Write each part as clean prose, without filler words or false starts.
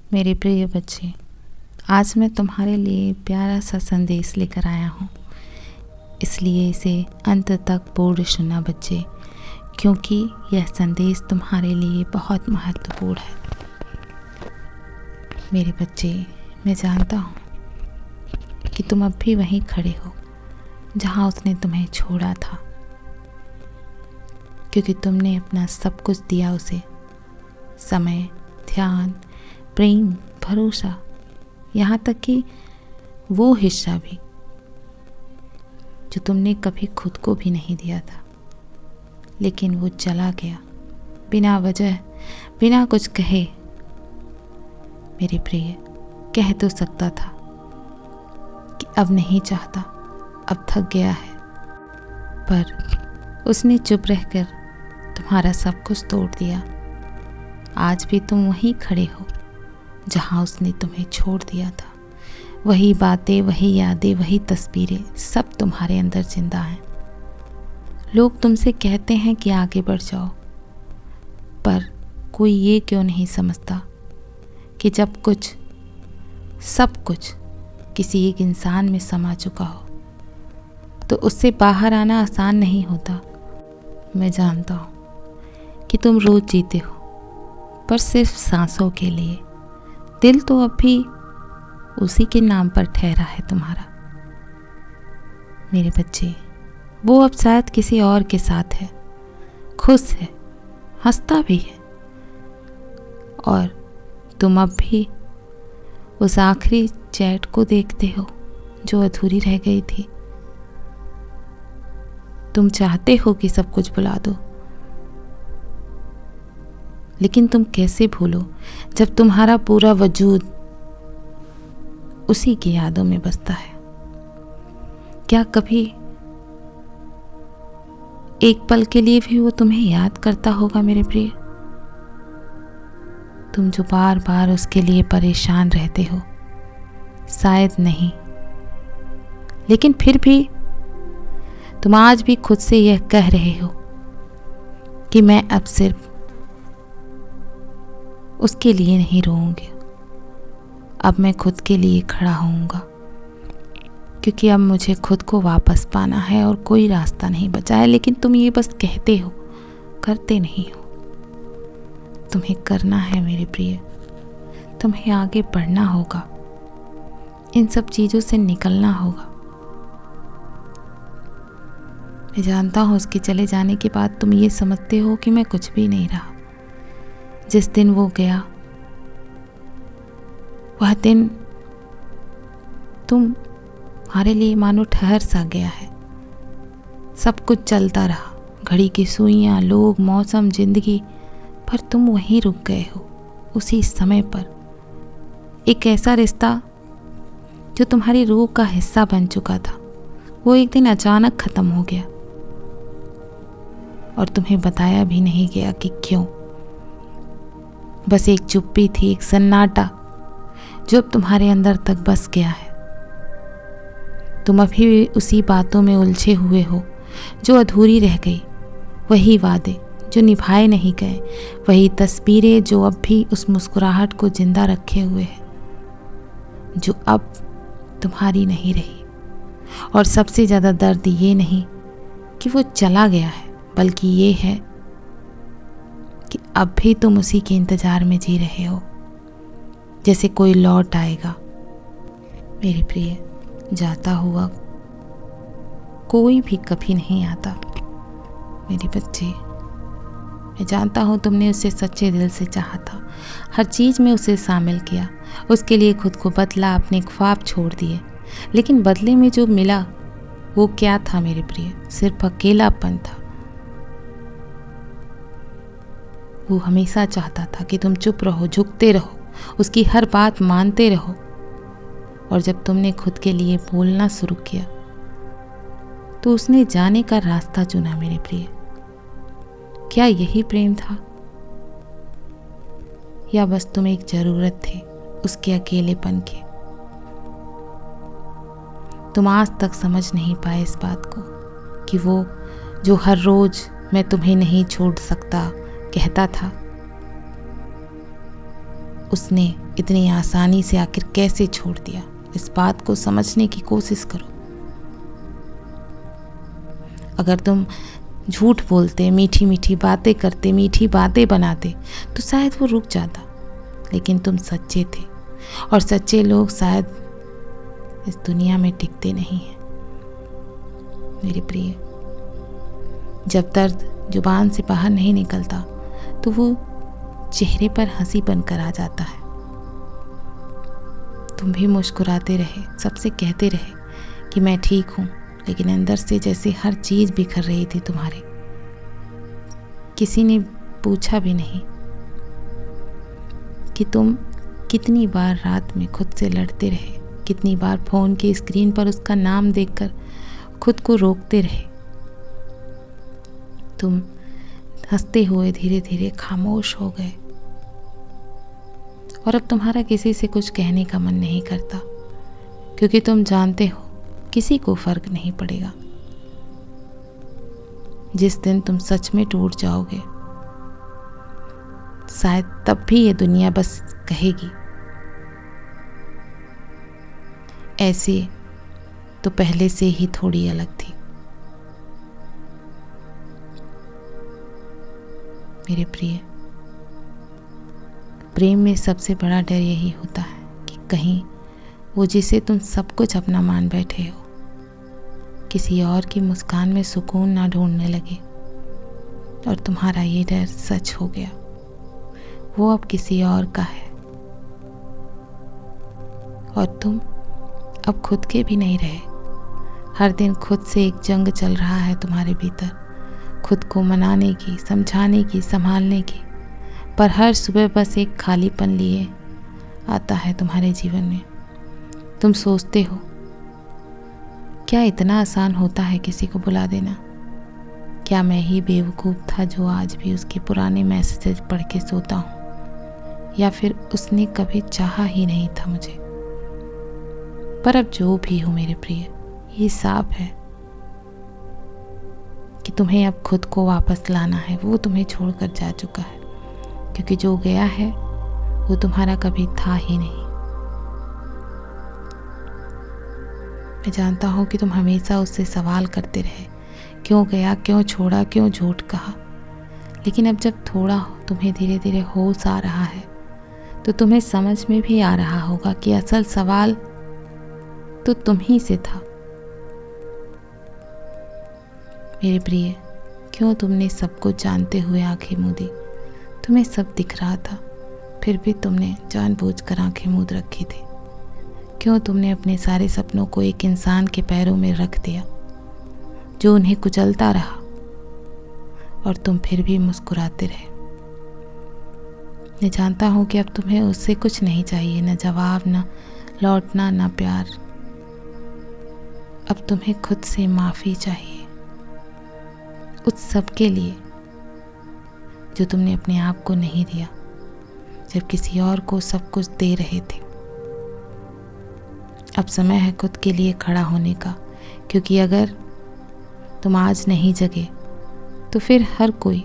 मेरे प्रिय बच्चे, आज मैं तुम्हारे लिए प्यारा सा संदेश लेकर आया हूँ। इसलिए इसे अंत तक पूर्ण सुनना बच्चे, क्योंकि यह संदेश तुम्हारे लिए बहुत महत्वपूर्ण है। मेरे बच्चे, मैं जानता हूँ कि तुम अब भी वहीं खड़े हो जहाँ उसने तुम्हें छोड़ा था, क्योंकि तुमने अपना सब कुछ दिया उसे, समय, ध्यान, प्रेम, भरोसा, यहाँ तक कि वो हिस्सा भी जो तुमने कभी खुद को भी नहीं दिया था। लेकिन वो चला गया बिना वजह, बिना कुछ कहे। मेरे प्रिय, कह तो सकता था कि अब नहीं चाहता, अब थक गया है, पर उसने चुप रहकर तुम्हारा सब कुछ तोड़ दिया। आज भी तुम वहीं खड़े हो जहाँ उसने तुम्हें छोड़ दिया था। वही बातें, वही यादें, वही तस्वीरें, सब तुम्हारे अंदर जिंदा हैं। लोग तुमसे कहते हैं कि आगे बढ़ जाओ, पर कोई ये क्यों नहीं समझता कि जब कुछ, सब कुछ किसी एक इंसान में समा चुका हो तो उससे बाहर आना आसान नहीं होता। मैं जानता हूँ कि तुम रोज जीते हो, पर सिर्फ सांसों के लिए। दिल तो अब भी उसी के नाम पर ठहरा है तुम्हारा। मेरे बच्चे, वो अब शायद किसी और के साथ है, खुश है, हंसता भी है, और तुम अब भी उस आखिरी चैट को देखते हो जो अधूरी रह गई थी। तुम चाहते हो कि सब कुछ भुला दो, लेकिन तुम कैसे भूलो जब तुम्हारा पूरा वजूद उसी की यादों में बसता है। क्या कभी एक पल के लिए भी वो तुम्हें याद करता होगा मेरे प्रिय? तुम जो बार बार उसके लिए परेशान रहते हो, शायद नहीं, लेकिन फिर भी तुम आज भी खुद से यह कह रहे हो कि मैं अब सिर्फ उसके लिए नहीं रोऊंगी, अब मैं खुद के लिए खड़ा होऊंगा, क्योंकि अब मुझे खुद को वापस पाना है और कोई रास्ता नहीं बचा है। लेकिन तुम ये बस कहते हो, करते नहीं हो। तुम्हें करना है मेरे प्रिय, तुम्हें आगे बढ़ना होगा, इन सब चीज़ों से निकलना होगा। मैं जानता हूँ उसके चले जाने के बाद तुम ये समझते हो कि मैं कुछ भी नहीं रहा। जिस दिन वो गया, वह दिन तुम्हारे लिए मानो ठहर सा गया है। सब कुछ चलता रहा, घड़ी की सुइयां, लोग, मौसम, जिंदगी, पर तुम वहीं रुक गए हो उसी समय पर। एक ऐसा रिश्ता जो तुम्हारी रूह का हिस्सा बन चुका था, वो एक दिन अचानक खत्म हो गया और तुम्हें बताया भी नहीं गया कि क्यों। बस एक चुप्पी थी, एक सन्नाटा जो अब तुम्हारे अंदर तक बस गया है। तुम अभी भी उसी बातों में उलझे हुए हो जो अधूरी रह गई, वही वादे जो निभाए नहीं गए, वही तस्वीरें जो अब भी उस मुस्कुराहट को जिंदा रखे हुए हैं, जो अब तुम्हारी नहीं रही। और सबसे ज़्यादा दर्द ये नहीं कि वो चला गया है, बल्कि ये है कि अब भी तुम उसी के इंतजार में जी रहे हो, जैसे कोई लौट आएगा। मेरे प्रिय, जाता हुआ कोई भी कभी नहीं आता। मेरे बच्चे, मैं जानता हूँ तुमने उसे सच्चे दिल से चाहा था, हर चीज़ में उसे शामिल किया, उसके लिए खुद को बदला, अपने ख्वाब छोड़ दिए, लेकिन बदले में जो मिला वो क्या था मेरे प्रिय? सिर्फ अकेलापन था। वो हमेशा चाहता था कि तुम चुप रहो, झुकते रहो, उसकी हर बात मानते रहो। और जब तुमने खुद के लिए बोलना शुरू किया तो उसने जाने का रास्ता चुना मेरे प्रिय। क्या यही प्रेम था, या बस तुम एक जरूरत थे उसके अकेलेपन की? तुम आज तक समझ नहीं पाए इस बात को कि वो जो हर रोज मैं तुम्हें नहीं छोड़ सकता कहता था, उसने इतनी आसानी से आखिर कैसे छोड़ दिया, इस बात को समझने की कोशिश करो। अगर तुम झूठ बोलते, मीठी मीठी बातें करते, मीठी बातें बनाते तो शायद वो रुक जाता, लेकिन तुम सच्चे थे और सच्चे लोग शायद इस दुनिया में टिकते नहीं हैं। मेरे प्रिय, जब दर्द जुबान से बाहर नहीं निकलता तो वो चेहरे पर हंसी बनकर आ जाता है। तुम भी मुस्कुराते रहे, सबसे कहते रहे कि मैं ठीक हूँ, लेकिन अंदर से जैसे हर चीज़ बिखर रही थी तुम्हारे। किसी ने पूछा भी नहीं कि तुम कितनी बार रात में खुद से लड़ते रहे, कितनी बार फ़ोन की स्क्रीन पर उसका नाम देखकर खुद को रोकते रहे। तुम हंसते हुए धीरे धीरे खामोश हो गए और अब तुम्हारा किसी से कुछ कहने का मन नहीं करता, क्योंकि तुम जानते हो किसी को फर्क नहीं पड़ेगा। जिस दिन तुम सच में टूट जाओगे, शायद तब भी ये दुनिया बस कहेगी, ऐसे तो पहले से ही थोड़ी अलग थी। मेरे प्रिय, प्रेम में सबसे बड़ा डर यही होता है कि कहीं वो जिसे तुम सब कुछ अपना मान बैठे हो, किसी और की मुस्कान में सुकून ना ढूंढने लगे और तुम्हारा ये डर सच हो गया। वो अब किसी और का है और तुम अब खुद के भी नहीं रहे। हर दिन खुद से एक जंग चल रहा है तुम्हारे भीतर, खुद को मनाने की, समझाने की, संभालने की, पर हर सुबह बस एक खालीपन लिए आता है तुम्हारे जीवन में। तुम सोचते हो, क्या इतना आसान होता है किसी को बुला देना? क्या मैं ही बेवकूफ़ था जो आज भी उसके पुराने मैसेजेस पढ़ के सोता हूँ, या फिर उसने कभी चाहा ही नहीं था मुझे? पर अब जो भी हो मेरे प्रिय, ये साफ है कि तुम्हें अब खुद को वापस लाना है। वो तुम्हें छोड़कर जा चुका है, क्योंकि जो गया है वो तुम्हारा कभी था ही नहीं। मैं जानता हूँ कि तुम हमेशा उससे सवाल करते रहे, क्यों गया, क्यों छोड़ा, क्यों झूठ कहा। लेकिन अब जब थोड़ा तुम्हें धीरे धीरे होश आ रहा है तो तुम्हें समझ में भी आ रहा होगा कि असल सवाल तो तुम ही से था। मेरे प्रिय, क्यों तुमने सब कुछ जानते हुए आंखें मूंदी? तुम्हें सब दिख रहा था, फिर भी तुमने जानबूझकर आंखें मूंद रखी थी। क्यों तुमने अपने सारे सपनों को एक इंसान के पैरों में रख दिया जो उन्हें कुचलता रहा, और तुम फिर भी मुस्कुराते रहे? मैं जानता हूँ कि अब तुम्हें उससे कुछ नहीं चाहिए, न जवाब, न लौटना, न प्यार। अब तुम्हें खुद से माफ़ी चाहिए उस सब के लिए जो तुमने अपने आप को नहीं दिया जब किसी और को सब कुछ दे रहे थे। अब समय है खुद के लिए खड़ा होने का, क्योंकि अगर तुम आज नहीं जगे तो फिर हर कोई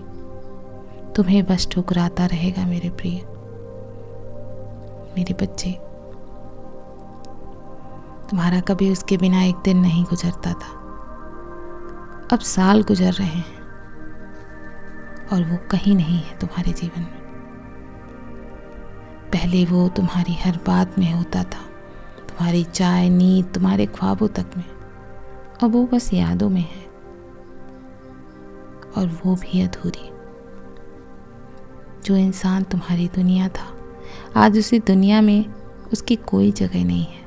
तुम्हें बस ठुकराता रहेगा। मेरे प्रिय, मेरे बच्चे, तुम्हारा कभी उसके बिना एक दिन नहीं गुजरता था। अब साल गुजर रहे हैं और वो कहीं नहीं है तुम्हारे जीवन में। पहले वो तुम्हारी हर बात में होता था, तुम्हारी चाय, नींद, तुम्हारे ख्वाबों तक में। अब वो बस यादों में है, और वो भी अधूरी। जो इंसान तुम्हारी दुनिया था, आज उसी दुनिया में उसकी कोई जगह नहीं है।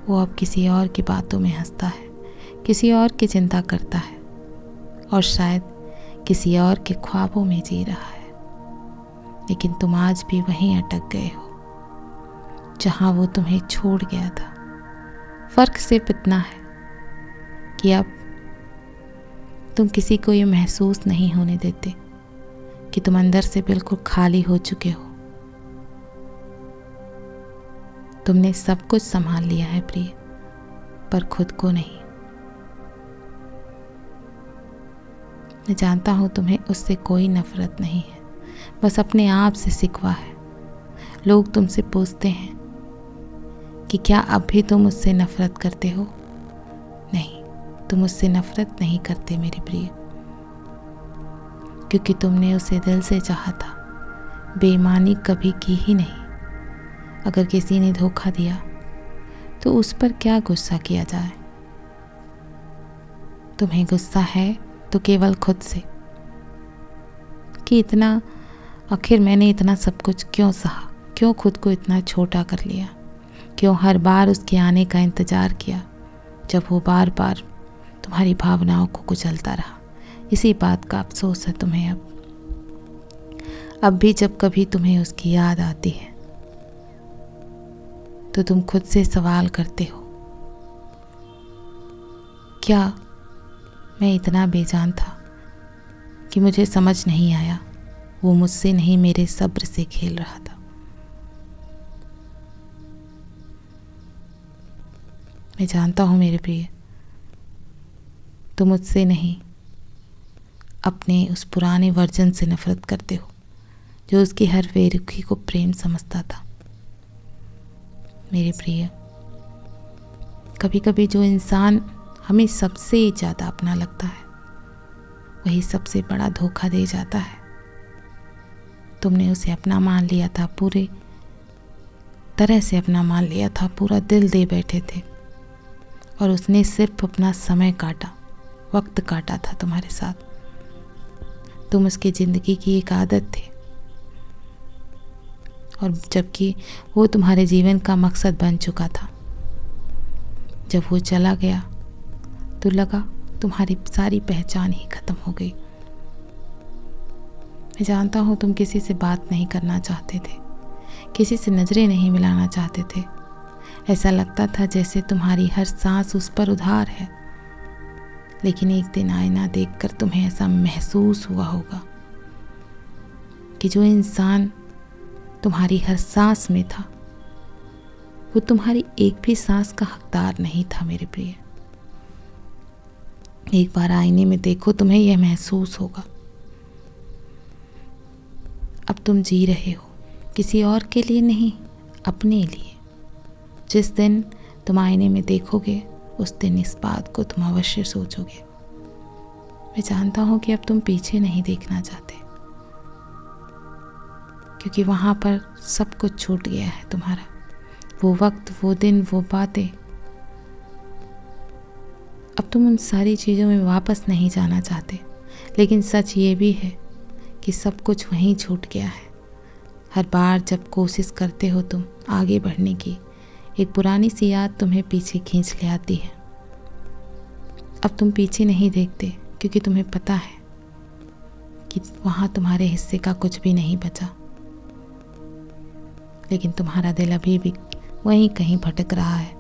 वो अब किसी और की बातों में हंसता है, किसी और की चिंता करता है, और शायद किसी और के ख्वाबों में जी रहा है। लेकिन तुम आज भी वहीं अटक गए हो जहां वो तुम्हें छोड़ गया था। फर्क सिर्फ इतना है कि अब तुम किसी को ये महसूस नहीं होने देते कि तुम अंदर से बिल्कुल खाली हो चुके हो। तुमने सब कुछ संभाल लिया है प्रिय, पर खुद को नहीं। मैं जानता हूं तुम्हें उससे कोई नफरत नहीं है, बस अपने आप से सिकवा है लोग तुमसे पूछते हैं कि क्या अब भी तुम मुझसे नफरत करते हो? नहीं, तुम मुझसे नफरत नहीं करते मेरे प्रिय, क्योंकि तुमने उसे दिल से चाहा था, बेईमानी कभी की ही नहीं। अगर किसी ने धोखा दिया तो उस पर क्या गुस्सा किया जाए? तुम्हें गुस्सा है तो केवल खुद से, कि आखिर मैंने इतना सब कुछ क्यों सहा, क्यों खुद को इतना छोटा कर लिया, क्यों हर बार उसके आने का इंतज़ार किया जब वो बार बार तुम्हारी भावनाओं को कुचलता रहा। इसी बात का अफसोस है तुम्हें अब भी जब कभी तुम्हें उसकी याद आती है तो तुम खुद से सवाल करते हो, क्या मैं इतना बेजान था कि मुझे समझ नहीं आया वो मुझसे नहीं मेरे सब्र से खेल रहा था। मैं जानता हूँ मेरे प्रिय, तुम मुझसे नहीं अपने उस पुराने वर्जन से नफरत करते हो जो उसकी हर बेरुखी को प्रेम समझता था। मेरे प्रिय, कभी कभी जो इंसान हमें सबसे ज़्यादा अपना लगता है वही सबसे बड़ा धोखा दे जाता है। तुमने उसे अपना मान लिया था, पूरे तरह से अपना मान लिया था, पूरा दिल दे बैठे थे, और उसने सिर्फ अपना समय काटा, वक्त काटा था तुम्हारे साथ। तुम उसकी ज़िंदगी की एक आदत थे, और जबकि वो तुम्हारे जीवन का मकसद बन चुका था। जब वो चला गया तो लगा तुम्हारी सारी पहचान ही खत्म हो गई। मैं जानता हूँ तुम किसी से बात नहीं करना चाहते थे, किसी से नज़रें नहीं मिलाना चाहते थे। ऐसा लगता था जैसे तुम्हारी हर सांस उस पर उधार है। लेकिन एक दिन आईना देखकर तुम्हें ऐसा महसूस हुआ होगा कि जो इंसान तुम्हारी हर सांस में था वो तुम्हारी एक भी सांस का हकदार नहीं था मेरे प्रिय। एक बार आईने में देखो, तुम्हें यह महसूस होगा। अब तुम जी रहे हो किसी और के लिए नहीं, अपने लिए। जिस दिन तुम आईने में देखोगे उस दिन इस बात को तुम अवश्य सोचोगे। मैं जानता हूँ कि अब तुम पीछे नहीं देखना चाहते, क्योंकि वहाँ पर सब कुछ छूट गया है तुम्हारा। वो वक्त, वो दिन, वो बातें, अब तुम उन सारी चीज़ों में वापस नहीं जाना चाहते। लेकिन सच ये भी है कि सब कुछ वहीं छूट गया है। हर बार जब कोशिश करते हो तुम आगे बढ़ने की, एक पुरानी सी याद तुम्हें पीछे खींच ले आती है। अब तुम पीछे नहीं देखते, क्योंकि तुम्हें पता है कि वहाँ तुम्हारे हिस्से का कुछ भी नहीं बचा। लेकिन तुम्हारा दिल अभी भी वहीं कहीं भटक रहा है,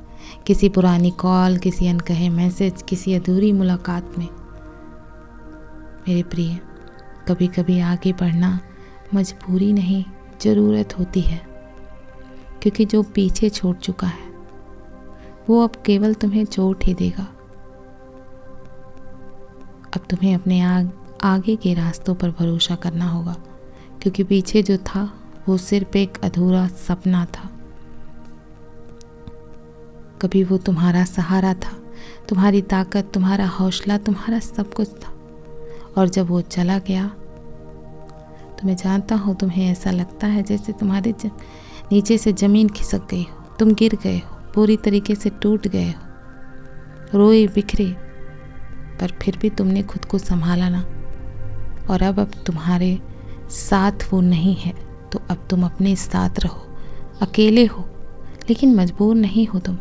किसी पुरानी कॉल, किसी अनकहे मैसेज, किसी अधूरी मुलाकात में। मेरे प्रिय, कभी कभी आगे बढ़ना मजबूरी नहीं, ज़रूरत होती है, क्योंकि जो पीछे छोड़ चुका है वो अब केवल तुम्हें चोट ही देगा। अब तुम्हें अपने आगे के रास्तों पर भरोसा करना होगा, क्योंकि पीछे जो था वो सिर्फ एक अधूरा सपना था। कभी वो तुम्हारा सहारा था, तुम्हारी ताकत, तुम्हारा हौसला, तुम्हारा सब कुछ था। और जब वो चला गया तो मैं जानता हूँ तुम्हें ऐसा लगता है जैसे तुम्हारे नीचे से ज़मीन खिसक गई हो, तुम गिर गए हो, पूरी तरीके से टूट गए हो, रोए बिखरे। पर फिर भी तुमने खुद को संभाला ना। और अब तुम्हारे साथ वो नहीं है तो अब तुम अपने साथ रहो। अकेले हो लेकिन मजबूर नहीं हो तुम।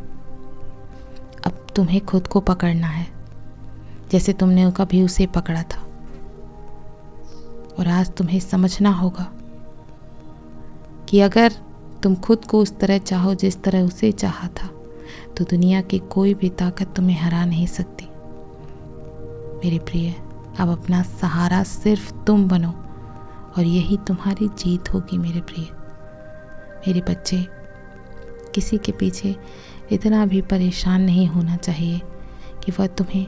अब तुम्हें खुद को पकड़ना है जैसे तुमने कभी उसे पकड़ा था। और आज तुम्हें समझना होगा कि अगर तुम खुद को उस तरह चाहो जिस तरह उसे चाहा था, तो दुनिया की कोई भी ताकत तुम्हें हरा नहीं सकती। मेरे प्रिय, अब अपना सहारा सिर्फ तुम बनो और यही तुम्हारी जीत होगी मेरे प्रिय। मेरे बच्चे, किसी के पीछे इतना भी परेशान नहीं होना चाहिए कि वह तुम्हें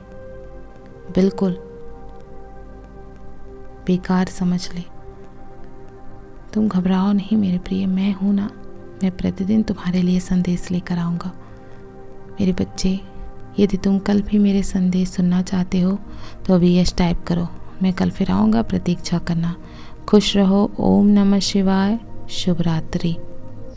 बिल्कुल बेकार समझ ले। तुम घबराओ नहीं मेरे प्रिय, मैं हूं ना, मैं प्रतिदिन तुम्हारे लिए संदेश लेकर आऊँगा। मेरे बच्चे, यदि तुम कल भी मेरे संदेश सुनना चाहते हो तो अभी यस टाइप करो। मैं कल फिर आऊँगा, प्रतीक्षा करना। खुश रहो। ओम नमः शिवाय। शुभ रात्रि।